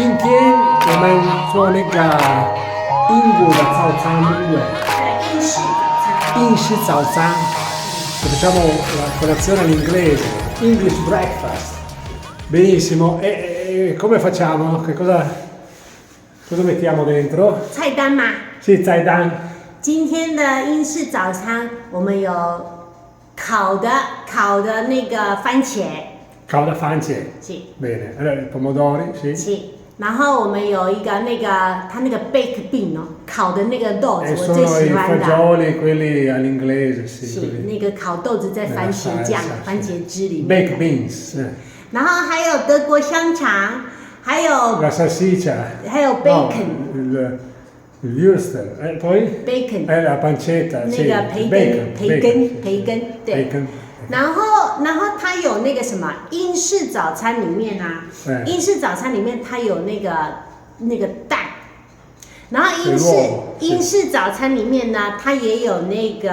今天我们做那个英国的早餐，对不对？英式早餐。Facciamo la colazione all'inglese, English breakfast. Benissimo. E come facciamo? Cosa mettiamo dentro? 菜单嘛。Sì, 菜单。今天的英式早餐，我们有烤的那个番茄。烤的番茄。是。Bene. Allora, pomodori, sì. 是。然后我们有一个它那个 baked bean 哦，烤的那个豆子，我最喜欢的。sono i fagioli quelli all'inglese, sì. 是那个烤豆子在番茄酱、番茄汁里面。Baked beans. 然后还有德国香肠，还有 la salsiccia， 还有 bacon， il Würstel， poi bacon， la pancetta， 那个培根，对。然后它有那个什么英式早餐里面啊，英式早餐里面它有那个蛋，然后英式早餐里面呢，它也有那个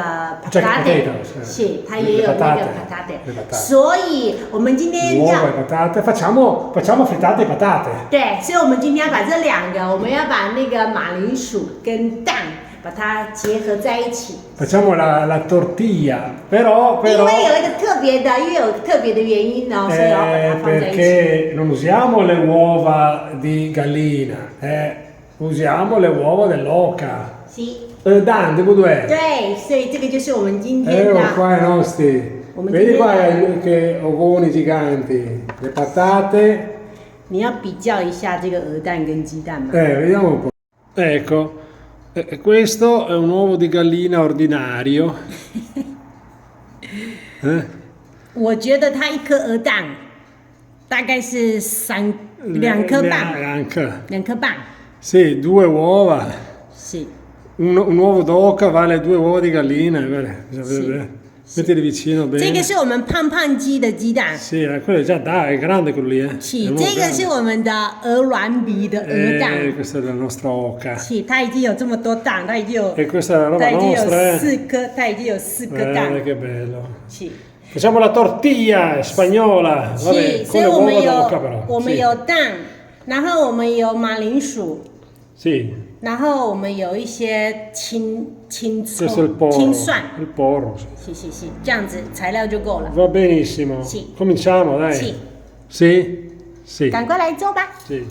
patate， 是，它也有那个 patate， 所以我们今天要 facciamo frittate patate。对，所以我们今天要把这两个，我们要把那个马铃薯跟蛋。把它结合在一起。Facciamo la tortilla, però 因为有一个特别的，因为有特别的原因呢，所以要把它放在一起。Perché non usiamo le uova di gallina, usiamo le uova dell'oca. Sì. Dan, tipo due. 对，所以这个就是我们今天的。Qua i nostri. Vedi qua che ovoni giganti, le patate. 你要比较一下这个鹅蛋跟鸡蛋吗？Vediamo un po'. Ecco. Questo è un uovo di gallina ordinario. 我觉得它一颗鹅蛋大概是两颗半。两颗半。Sì, 2 uova. Sì. Un uovo d'oca vale 2 uova di gallina. Sì. Mettili vicino bene. 这个是我们胖胖鸡的鸡蛋。Sì, quello è già è grande quello lì. Sì, 这个是我们的鹅卵比的鹅蛋。Questa è la nostra oca. Sì, 它已经有这么多蛋，它已经有。E questa è la roba nostra. 它已经有4颗，它已经有4颗蛋。Che bello. Sì. Facciamo la tortilla spagnola. Vabbè, 所以我们有蛋，然后我们有马铃薯。Sì. 然后我们有一些青葱、青蒜。Il porro. 是，这样子材料就够了。Va benissimo. Sì. Cominciamo, dai. Sì. 赶快来做吧。Sì.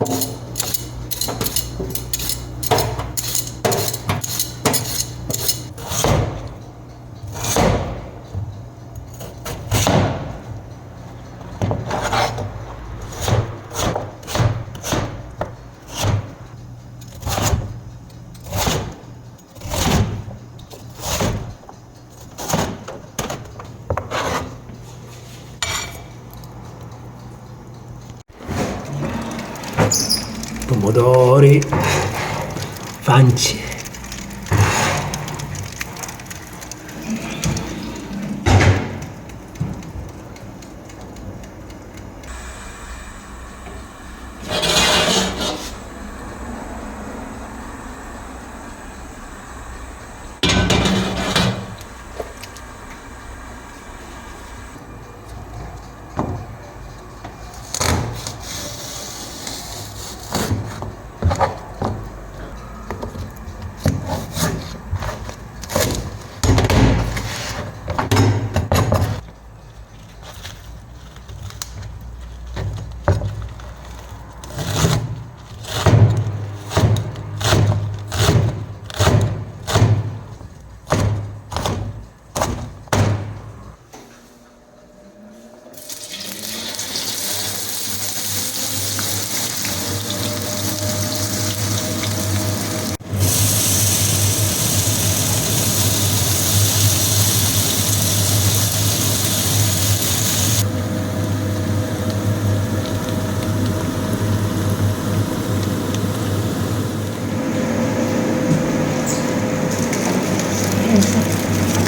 Pomodori, pance.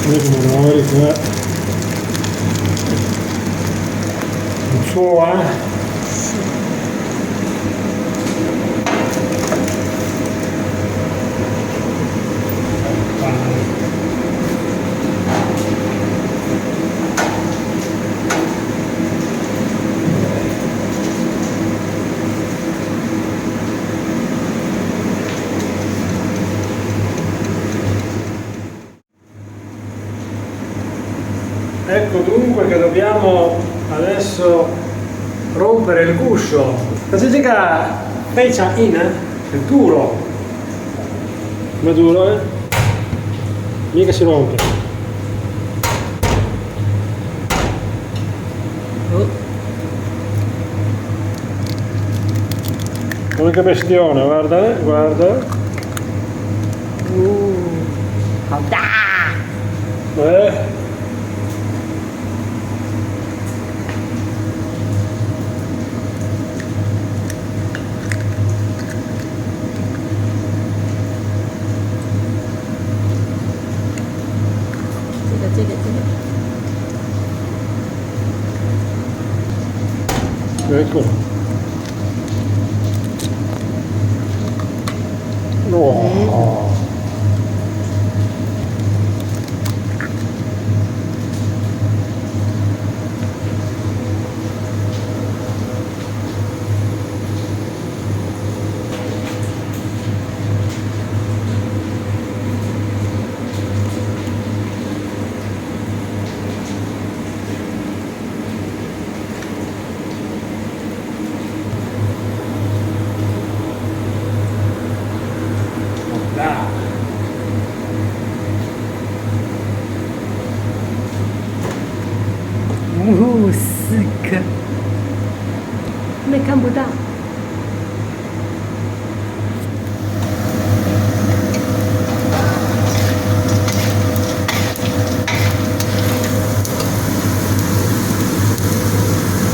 Pomodori qua. Un suo, perché dobbiamo adesso rompere il guscio. 可是这个非常硬啊，很duro. Come duro, eh? Mica si rompe. Che bestione, guarda, guarda. 好大！这个。Ecco. No.4个，那看不到。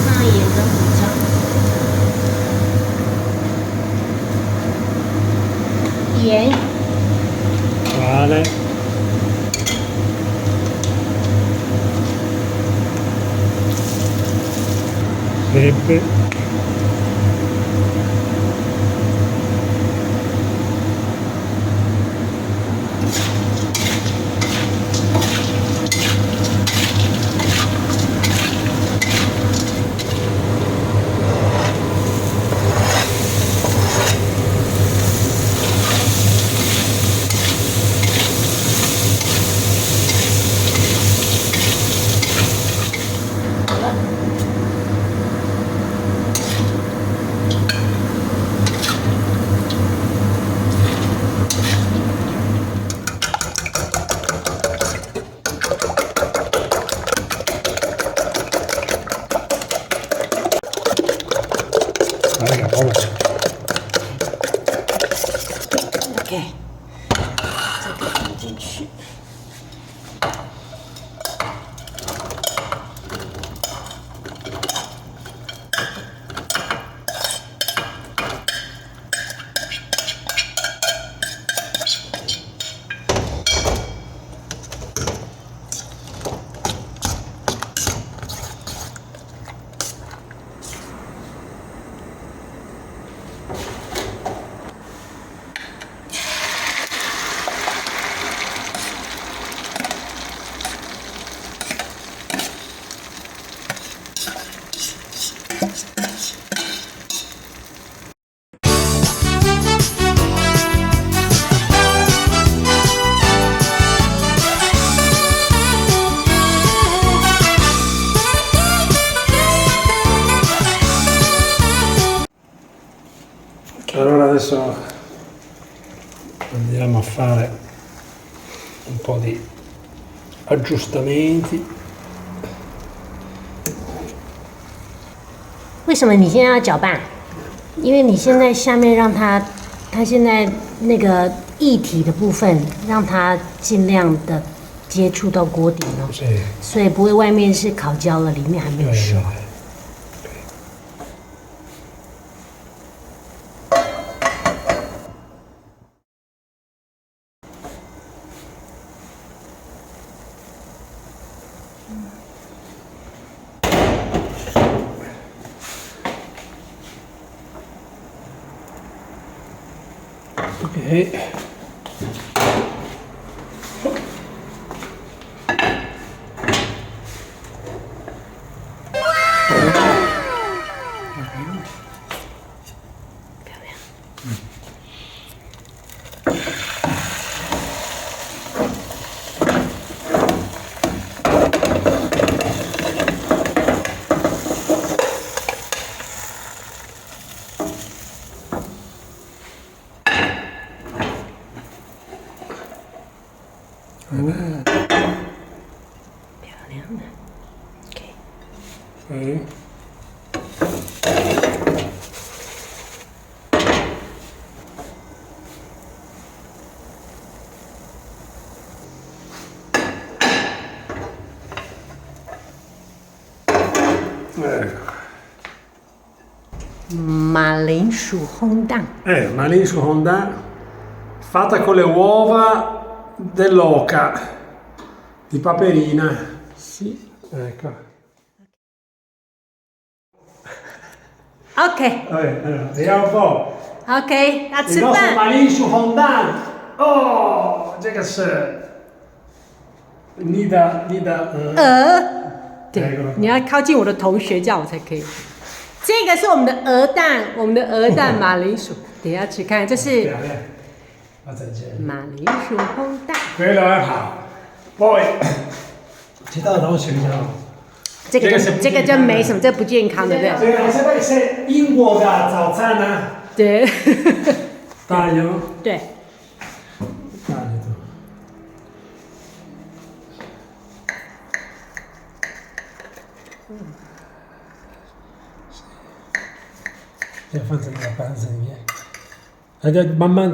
上盐跟胡椒，盐。Vale. Pepe. Raga, provaci. OK，这个放进去。Allora adesso andiamo a fare un po' di aggiustamenti. 为什么你现在要搅拌？因为你现在下面让它现在那个液体的部分，让它尽量的接触到锅底了， Sì. 所以不会外面是烤焦了，里面还没有熟。Ok. 哎。马铃薯烘蛋。Malinsu Honda fatta con le uova dell'oca di Paperina. Sì. Ecco. OK。allora, vediamo un po'. OK， 要吃 Il nostro 饭。 Malinsu Honda. Oh, 这个是你的对，你要靠近我的同学，这样我才可以。这个是我们的鹅蛋，我们的鹅蛋马铃薯，等一下吃看，这是马铃薯烘蛋。Quello è好。Poi ci dà da un segnale。这个就没什么，这不健康，对不对？这个是英国的早餐啊。对。Taglio？ 对。放这个盘子里面，慢慢的。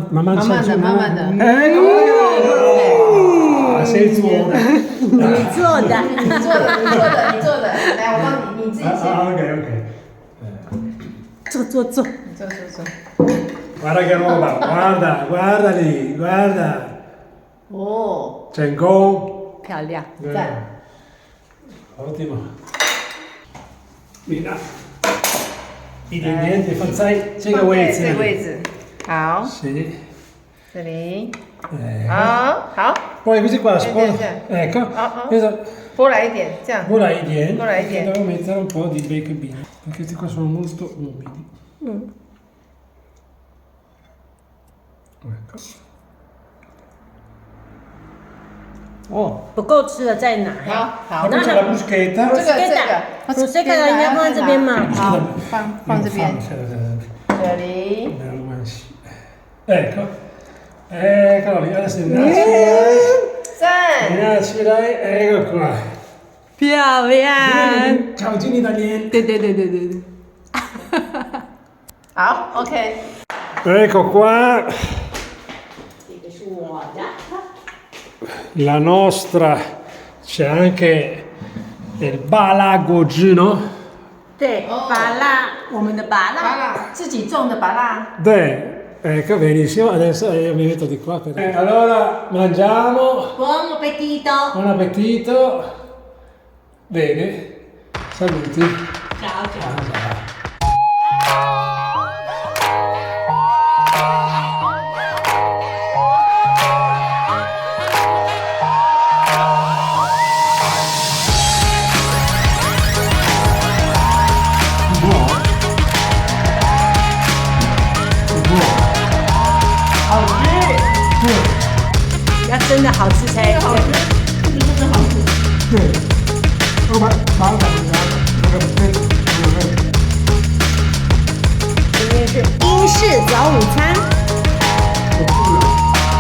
谁做的？你做的。你做的。来，我帮你，你自己先。OK。做。Guarda che roba, guarda lì, guarda. 哦，成功。漂亮。赞。Ottimo. Mira. 一点点，你放在这个位置。这个位置。好。是。这里。好。Poi questi qua ecco. Ora i点，这样。Ora i点. Devo mettere un po' di baked bean, perché questi qua sono molto umidi. Ecco. 哦，不够吃的再拿。好。Poi c'è la bruschetta. bruschetta应该放在这边嘛。好，放这边。这里。Eccolo lì, adesso innanzi dai, ecco qua. 漂亮。Ciao Gini Daniel. 对。好 ，OK。 Ecco qua. 这个是我的。 La nostra c'è anche il balagoggino. 对，芭乐，我们的芭乐，自己种的芭乐。 Ecco, benissimo, adesso io mi metto di qua. Allora, mangiamo. Buon appetito. Buon appetito. Bene, saluti. Ciao. Buono. 要真的好吃才好吃，真的好吃。对，我把那个今天是英式早午餐。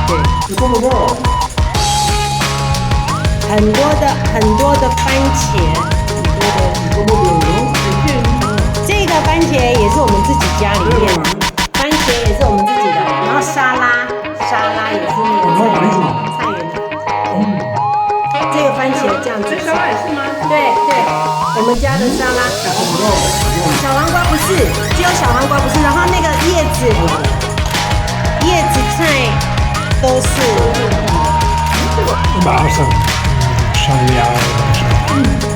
对，这么多。很多的番茄，这个番茄也是我们自己家里面的，番茄也是我们自己的，然后沙拉也是那个菜园的。这个番茄这样子，沙拉也是吗？对，我们家的沙拉。小黄瓜不是，只有小黄瓜不是，然后那个叶子菜都是。Basta, sciagliare.